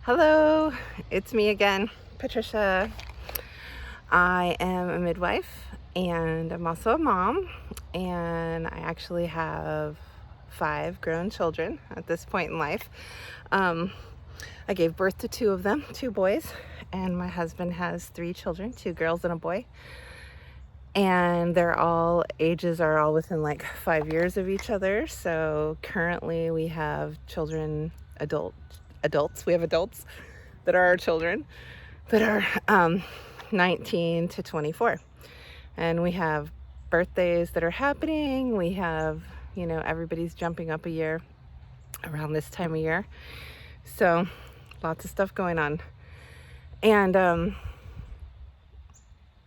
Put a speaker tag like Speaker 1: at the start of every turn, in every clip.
Speaker 1: Hello, it's me again, Patricia. I am a midwife and I'm also a mom, and I actually have 5 grown children at this point in life. Um, I gave birth to 2 of them, 2 boys, and my husband has 3 children, 2 girls and a boy. And they're all ages are all within like 5 years of each other. So currently we have adults. We have adults that are our children that are 19 to 24. And we have birthdays that are happening. We have, everybody's jumping up a year around this time of year. So lots of stuff going on. And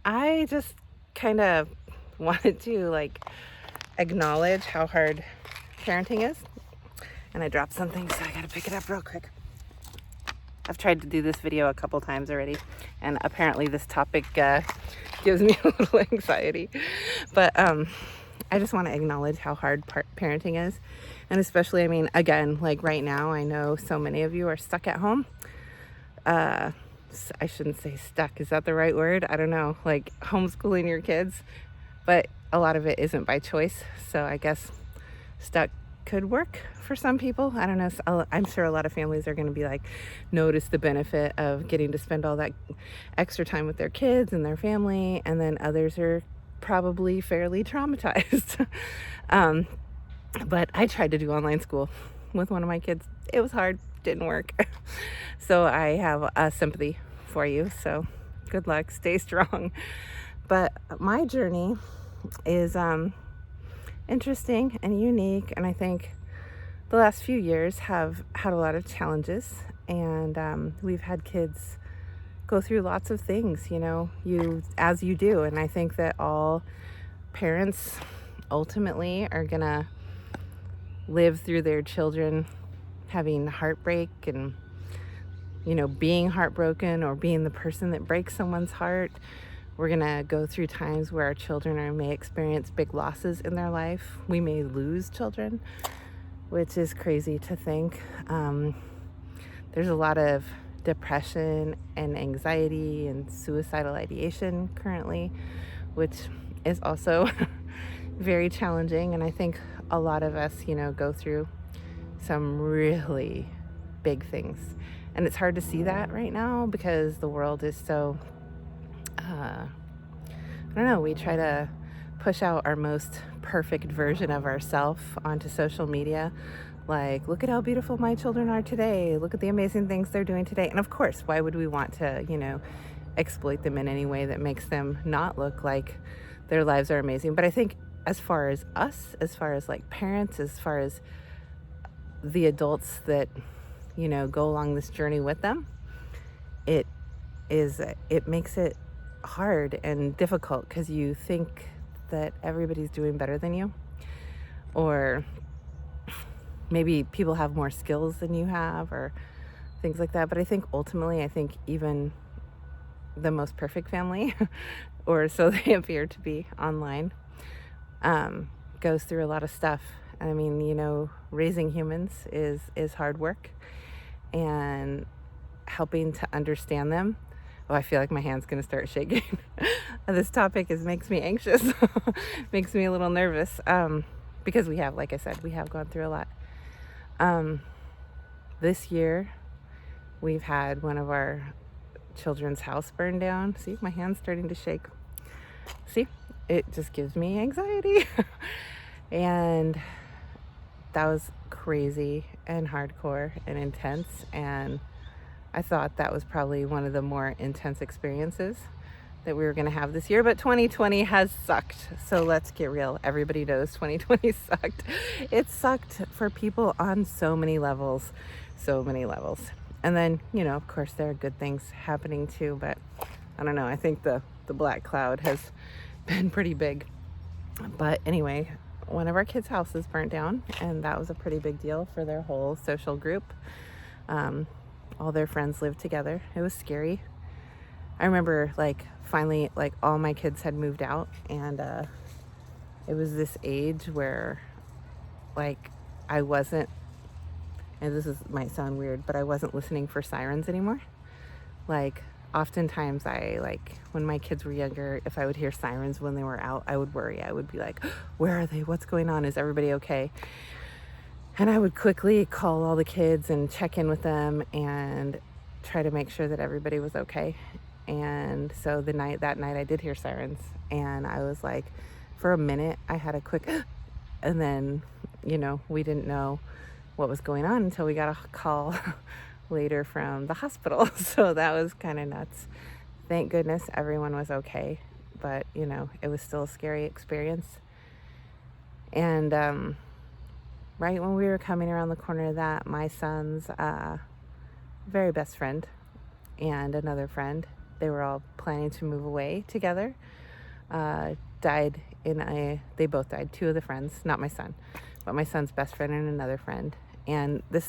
Speaker 1: I just kind of wanted to acknowledge how hard parenting is. And I dropped something, so I gotta pick it up real quick. I've tried to do this video a couple times already, and apparently this topic gives me a little anxiety. But I just want to acknowledge how hard parenting is. And especially, again, like right now, I know so many of you are stuck at home. I shouldn't say stuck. Is that the right word? I don't know. Like homeschooling your kids. But a lot of it isn't by choice. So I guess stuck could work for some people. I don't know. I'm sure a lot of families are going to be like, notice the benefit of getting to spend all that extra time with their kids and their family. And then others are probably fairly traumatized. But I tried to do online school with one of my kids. It was hard, didn't work. So I have a sympathy for you. So good luck, stay strong. But my journey is interesting and unique, and I think the last few years have had a lot of challenges, and we've had kids go through lots of things, as you do. And I think that all parents ultimately are gonna live through their children having heartbreak and being heartbroken or being the person that breaks someone's heart. We're gonna go through times where our children may experience big losses in their life. We may lose children, which is crazy to think. There's a lot of depression and anxiety and suicidal ideation currently, which is also very challenging. And I think a lot of us, go through some really big things. And it's hard to see that right now because the world is so I don't know, we try to push out our most perfect version of ourselves onto social media. Like, look at how beautiful my children are today. Look at the amazing things they're doing today. And of course, why would we want to, exploit them in any way that makes them not look like their lives are amazing? But I think as far as us, as far as like parents, as far as the adults that, go along this journey with them, it makes it hard and difficult because you think that everybody's doing better than you, or maybe people have more skills than you have, or things like that. But I think ultimately, even the most perfect family, or so they appear to be online, goes through a lot of stuff. And raising humans is hard work, and helping to understand them. Oh, I feel like my hand's going to start shaking. This topic makes me anxious, makes me a little nervous, because we have, like I said, we have gone through a lot. This year, we've had one of our children's house burned down. See, my hand's starting to shake. See, it just gives me anxiety. And that was crazy and hardcore and intense, and I thought that was probably one of the more intense experiences that we were going to have this year. But 2020 has sucked. So let's get real. Everybody knows 2020 sucked. It sucked for people on so many levels. So many levels. And then, of course, there are good things happening too. But I don't know. I think the black cloud has been pretty big. But anyway, one of our kids' houses burnt down. And that was a pretty big deal for their whole social group. All their friends lived together. It was scary. I remember finally all my kids had moved out, and it was this age where I wasn't and this might sound weird, but I wasn't listening for sirens anymore. Like, oftentimes when my kids were younger, if I would hear sirens when they were out, I would worry. I would be like, where are they? What's going on? Is everybody okay? And I would quickly call all the kids and check in with them and try to make sure that everybody was okay. And so that night I did hear sirens, and I was like, for a minute I had a quick and then, we didn't know what was going on until we got a call later from the hospital. So that was kind of nuts. Thank goodness everyone was okay, but it was still a scary experience. And right when we were coming around the corner of that, my son's very best friend and another friend, they were all planning to move away together, died they both died. Two of the friends, not my son, but my son's best friend and another friend. And this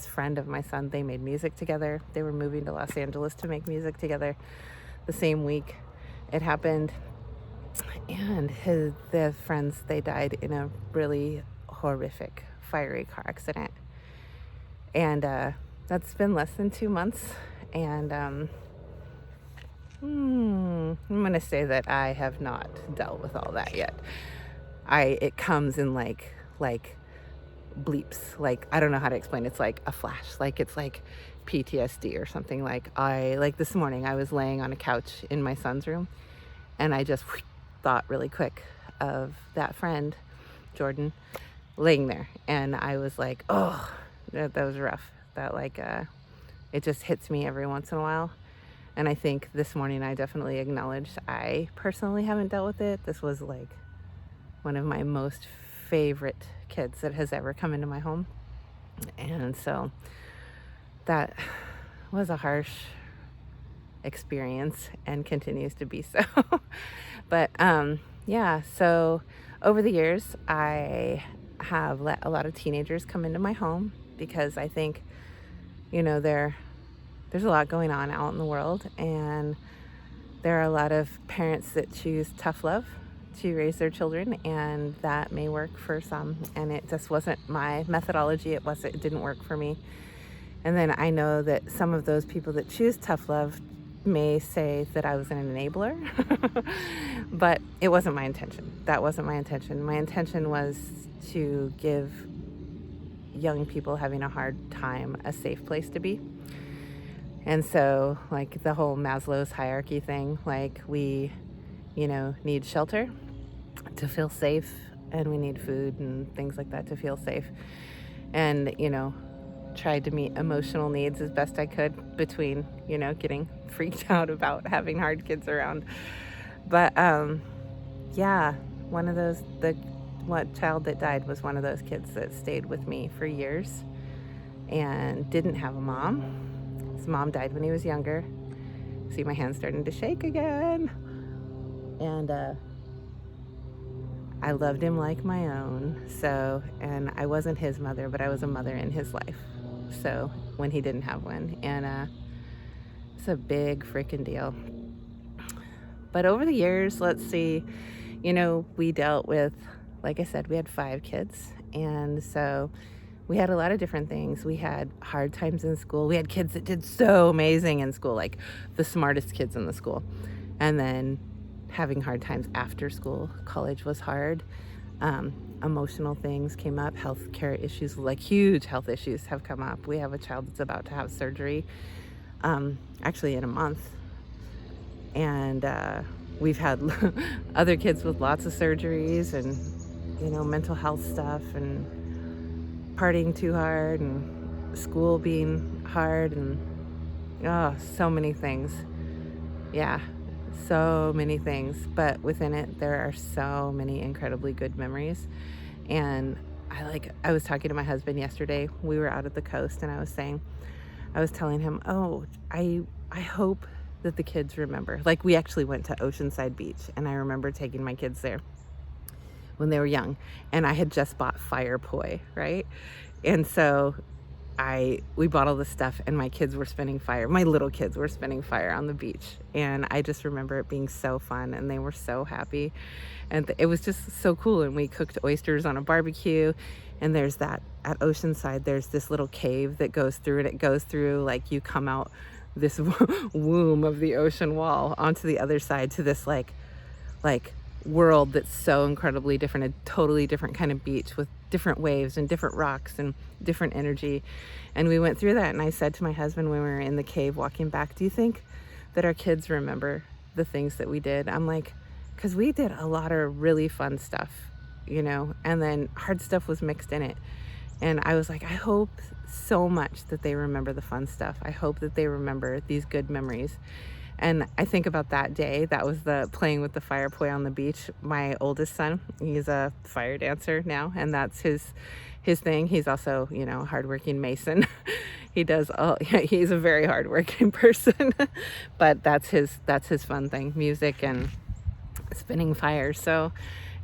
Speaker 1: friend of my son, they made music together. They were moving to Los Angeles to make music together the same week it happened. And the friends, they died in a really horrific, fiery car accident. And that's been less than 2 months. And I'm going to say that I have not dealt with all that yet. It comes in like bleeps. Like, I don't know how to explain. It's like a flash. Like, it's like PTSD or something. Like this morning I was laying on a couch in my son's room, and I just thought really quick of that friend, Jordan, laying there. And I was like, oh, that was rough. That it just hits me every once in a while. And I think this morning I definitely acknowledged I personally haven't dealt with it. This was like one of my most favorite kids that has ever come into my home. And so that was a harsh experience and continues to be so. But so over the years, I have let a lot of teenagers come into my home because I think, there's a lot going on out in the world, and there are a lot of parents that choose tough love to raise their children, and that may work for some, and it just wasn't my methodology. It didn't work for me. And then I know that some of those people that choose tough love may say that I was an enabler, but it wasn't my intention. That wasn't my intention. My intention was to give young people having a hard time a safe place to be. And so, like the whole Maslow's hierarchy thing, like we, need shelter to feel safe, and we need food and things like that to feel safe. And, tried to meet emotional needs as best I could between, getting freaked out about having hard kids around. But, one of those, child that died was one of those kids that stayed with me for years and didn't have a mom. His mom died when he was younger. See, my hand's starting to shake again. And I loved him like my own. So, and I wasn't his mother, but I was a mother in his life. So, when he didn't have one. And it's a big freaking deal. But over the years, let's see, we dealt with, like I said, we had 5 kids. And so we had a lot of different things. We had hard times in school. We had kids that did so amazing in school, like the smartest kids in the school. And then having hard times after school. College was hard. Emotional things came up. Healthcare issues, like huge health issues, have come up. We have a child that's about to have surgery, actually in a month. And we've had other kids with lots of surgeries and, mental health stuff, and partying too hard, and school being hard, and so many things. Yeah, so many things. But within it, there are so many incredibly good memories. And I was talking to my husband yesterday. We were out at the coast, and I was telling him, I hope that the kids remember. Like, we actually went to Oceanside Beach, and I remember taking my kids there when they were young, and I had just bought fire poi, right? And so we bought all this stuff, and my kids were spinning fire. My little kids were spinning fire on the beach, and I just remember it being so fun, and they were so happy, and it was just so cool. And we cooked oysters on a barbecue, and there's that at Oceanside, there's this little cave that goes through, and it goes through, like, you come out this womb of the ocean wall onto the other side to this like world that's so incredibly different, a totally different kind of beach with different waves and different rocks and different energy. And we went through that, and I said to my husband when we were in the cave walking back, do you think that our kids remember the things that we did? I'm like, because we did a lot of really fun stuff, and then hard stuff was mixed in it. And I was like, I hope so much that they remember the fun stuff. I hope that they remember these good memories. And I think about that day. That was the playing with the fire poi on the beach. My oldest son, he's a fire dancer now, and that's his thing. He's also, a hardworking mason. He's a very hardworking person, but that's his fun thing, music and spinning fire. So,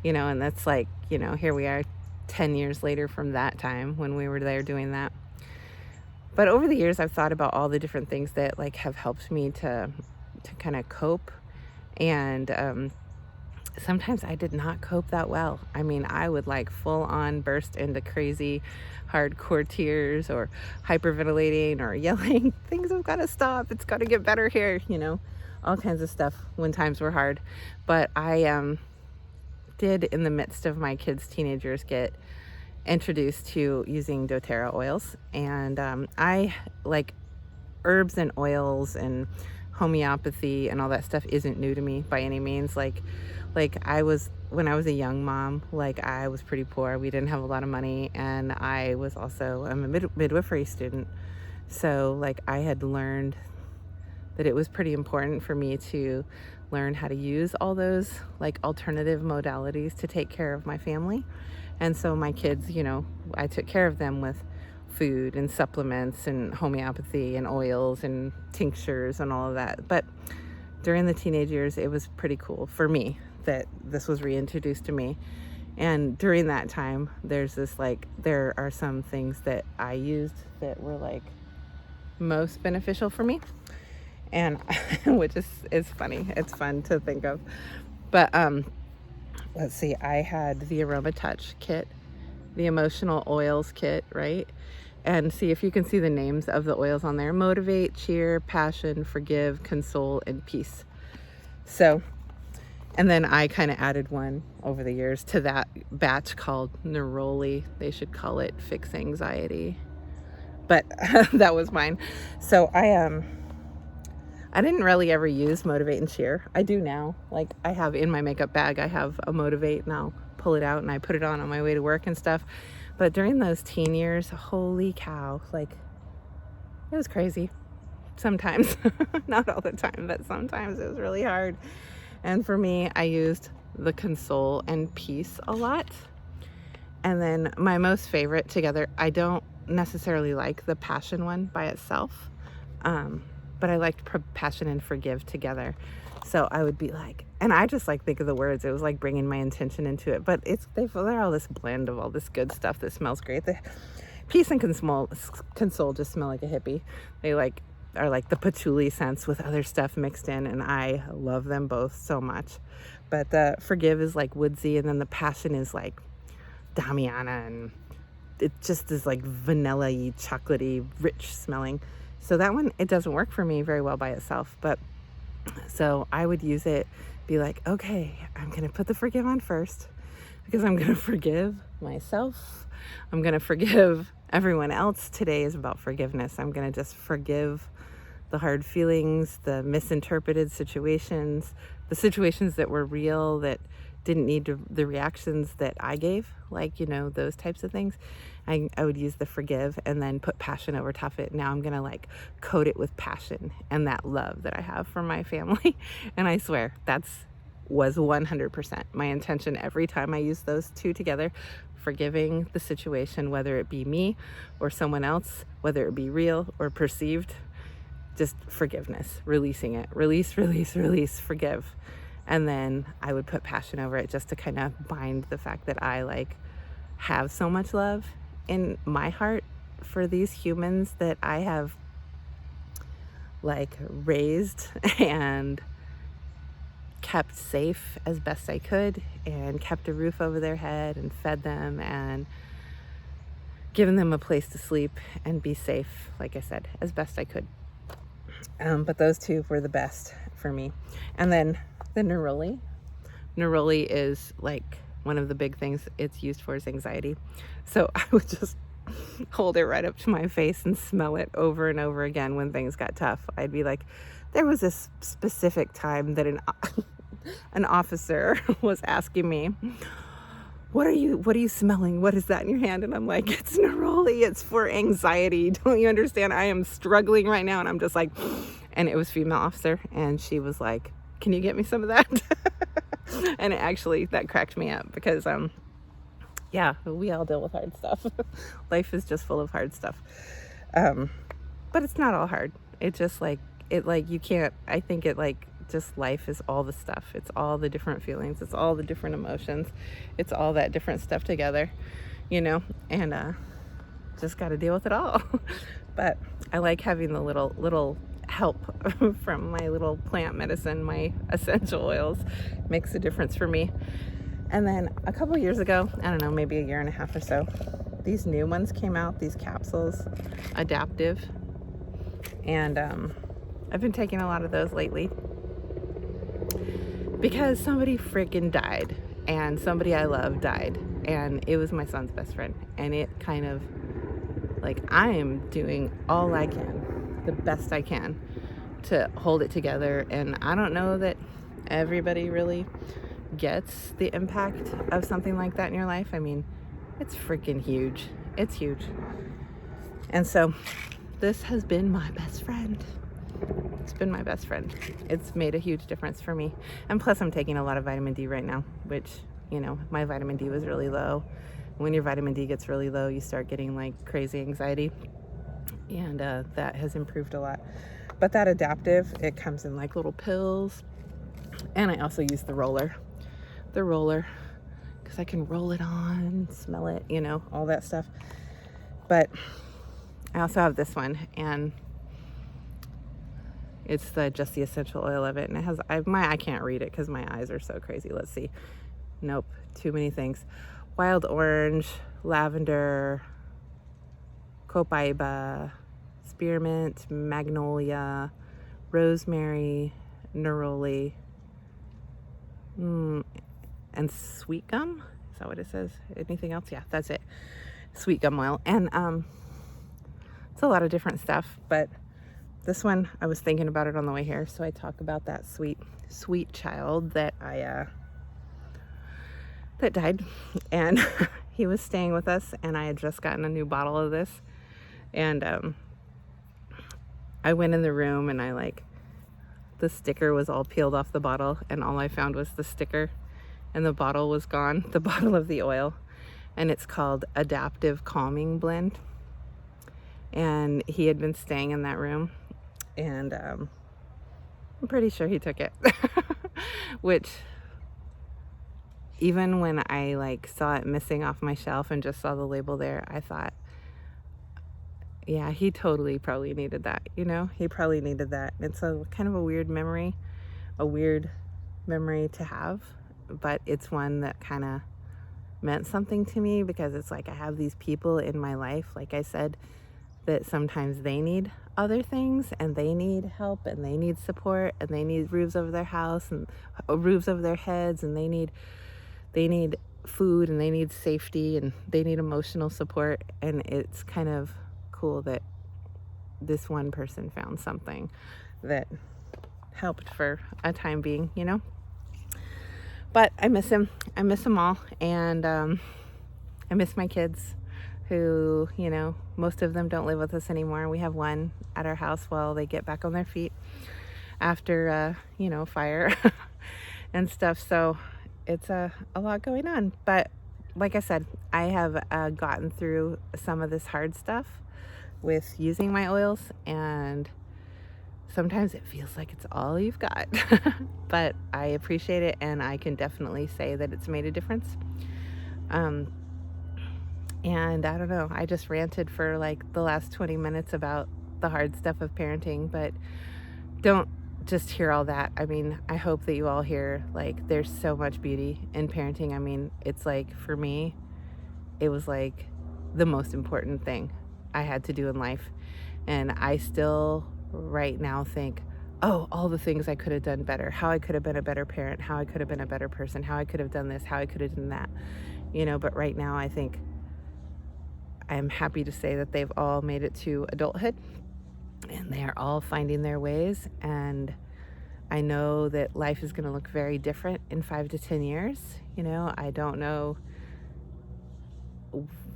Speaker 1: and that's like, here we are 10 years later from that time when we were there doing that. But over the years, I've thought about all the different things that like have helped me to kind of cope. And sometimes I did not cope that well. I mean, I would like full on burst into crazy hardcore tears or hyperventilating or yelling, things have got to stop. It's got to get better here, all kinds of stuff when times were hard. But I did, in the midst of my kids' teenage years, get introduced to using doTERRA oils. And I like herbs and oils and homeopathy and all that stuff isn't new to me by any means. Like when I was a young mom, like I was pretty poor. We didn't have a lot of money, and I'm a midwifery student. So like I had learned that it was pretty important for me to learn how to use all those like alternative modalities to take care of my family. And so my kids, I took care of them with food and supplements and homeopathy and oils and tinctures and all of that. But during the teenage years, it was pretty cool for me that this was reintroduced to me. And during that time, there are some things that I used that were like most beneficial for me. And which is funny. It's fun to think of. But let's see, I had the Aroma Touch kit, the Emotional Oils kit, right? And see if you can see the names of the oils on there: Motivate, Cheer, Passion, Forgive, Console, and Peace. So, and then I kind of added one over the years to that batch called Neroli. They should call it Fix Anxiety. But that was mine. So I didn't really ever use Motivate and Cheer. I do now. Like I have in my makeup bag, I have a Motivate, and I'll pull it out and I put it on my way to work and stuff. But during those teen years, holy cow, like it was crazy. Sometimes, not all the time, but sometimes it was really hard. And for me, I used the Console and Peace a lot. And then my most favorite together, I don't necessarily like the Passion one by itself. But I liked Passion and Forgive together. So I would be like, and I just like think of the words. It was like bringing my intention into it. But they're all this blend of all this good stuff that smells great. The Peace and Console just smell like a hippie. They are like the patchouli scents with other stuff mixed in, and I love them both so much. But the Forgive is like woodsy, and then the Passion is like Damiana, and it just is like vanilla-y, chocolatey, rich smelling. So that one, it doesn't work for me very well by itself. But so I would use it, be like, okay, I'm going to put the Forgive on first because I'm going to forgive myself. I'm going to forgive everyone else. Today is about forgiveness. I'm going to just forgive the hard feelings, the misinterpreted situations, the situations that were real, that didn't need the reactions that I gave, like, those types of things. I would use the Forgive and then put Passion over top of it. Now I'm going to like coat it with passion and that love that I have for my family. And I swear was 100% my intention every time I use those two together. Forgiving the situation, whether it be me or someone else, whether it be real or perceived, just forgiveness, releasing it, release, forgive. And then I would put Passion over it just to kind of bind the fact that I like have so much love in my heart for these humans that I have like raised and kept safe as best I could, and kept a roof over their head and fed them and given them a place to sleep and be safe, like I said, as best I could. But those two were the best for me. And then the neroli. Neroli is like one of the big things it's used for is anxiety. So I would just hold it right up to my face and smell it over and over again when things got tough. I'd be like, there was this specific time that an officer was asking me, what are you smelling? What is that in your hand? And I'm like, it's neroli. It's for anxiety. Don't you understand? I am struggling right now. And I'm just like, and it was a female officer. And she was like, can you get me some of that? And it actually, that cracked me up because, yeah, we all deal with hard stuff. Life is just full of hard stuff. But it's not all hard. It just you can't, I think it just life is all the stuff. It's all the different feelings. It's all the different emotions. It's all that different stuff together, and just got to deal with it all. But I like having the little help from my little plant medicine, my essential oils. Makes a difference for me. And then a couple years ago, I don't know, maybe a year and a half or so, these new ones came out, these capsules, Adaptive. And I've been taking a lot of those lately because somebody freaking died, and somebody I love died, and it was my son's best friend. And it kind of, I am doing all I can, the best I can, to hold it together. And I don't know that everybody really gets the impact of something like that in your life. I mean, it's freaking huge. It's huge. And so this has been my best friend. It's been my best friend. It's made a huge difference for me. And plus I'm taking a lot of vitamin D right now, which, my vitamin D was really low. When your vitamin D gets really low, you start getting crazy anxiety. And that has improved a lot. But that Adaptive, it comes in little pills. And I also use the roller, because I can roll it on, smell it, all that stuff. But I also have this one, and it's just the essential oil of it, and it has, I can't read it because my eyes are so crazy. Let's see. Nope, too many things. Wild orange, lavender, copaiba, spearmint, magnolia, rosemary, neroli, and sweet gum. Is that what it says? Anything else? Yeah, that's it. Sweet gum oil. And it's a lot of different stuff, but this one, I was thinking about it on the way here, so I talk about that sweet child that that died, and he was staying with us, and I had just gotten a new bottle of this, and I went in the room, and the sticker was all peeled off the bottle, and all I found was the sticker, and the bottle was gone, the bottle of the oil. And it's called Adaptive Calming Blend. And he had been staying in that room, and I'm pretty sure he took it. Which, even when I saw it missing off my shelf and just saw the label there, I thought, yeah, he totally probably needed that, he probably needed that. It's a kind of a weird memory to have, but it's one that kind of meant something to me, because it's I have these people in my life, like I said, that sometimes they need other things, and they need help, and they need support, and they need roofs over their house and roofs over their heads, and they need food, and they need safety, and they need emotional support. And it's kind of cool that this one person found something that helped for a time being, But I miss him. I miss them all. And I miss my kids, who, most of them don't live with us anymore. We have one at our house while they get back on their feet after, fire and stuff. So it's a lot going on. But like I said, I have gotten through some of this hard stuff with using my oils, and sometimes it feels like it's all you've got. But I appreciate it, and I can definitely say that it's made a difference. And I don't know, I just ranted for like the last 20 minutes about the hard stuff of parenting, but don't just hear all that. I mean, I hope that you all hear like there's so much beauty in parenting. I mean, it's like for me, it was like the most important thing I had to do in life. And I still right now think, oh, all the things I could have done better, how I could have been a better parent, how I could have been a better person, how I could have done this, how I could have done that, you know. But right now I think I'm happy to say that they've all made it to adulthood and they are all finding their ways. And I know that life is going to look very different in 5 to 10 years. You know, I don't know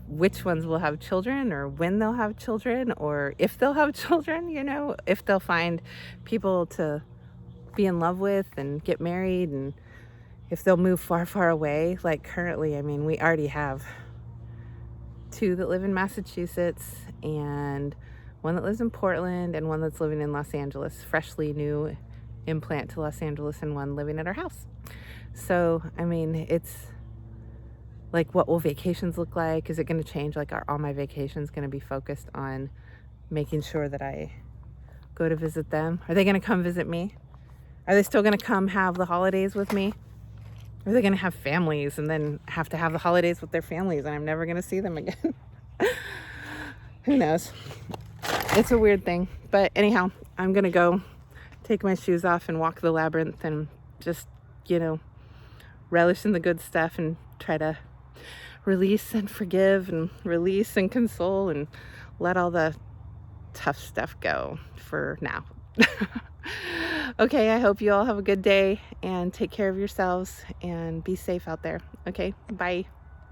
Speaker 1: which ones will have children or when they'll have children or if they'll have children, you know, if they'll find people to be in love with and get married, and if they'll move far, far away. Like currently, I mean, we already have 2 that live in Massachusetts and 1 that lives in Portland and 1 that's living in Los Angeles, freshly new implant to Los Angeles, and 1 living at our house. So, I mean, it's like, what will vacations look like? Is it going to change? Like, are all my vacations going to be focused on making sure that I go to visit them? Are they going to come visit me? Are they still going to come have the holidays with me? Or are they going to have families and then have to have the holidays with their families and I'm never going to see them again? Who knows? It's a weird thing. But anyhow, I'm going to go take my shoes off and walk the labyrinth and just, you know, relish in the good stuff and try to release and forgive and release and console and let all the tough stuff go for now. Okay, I hope you all have a good day and take care of yourselves and be safe out there. Okay, bye.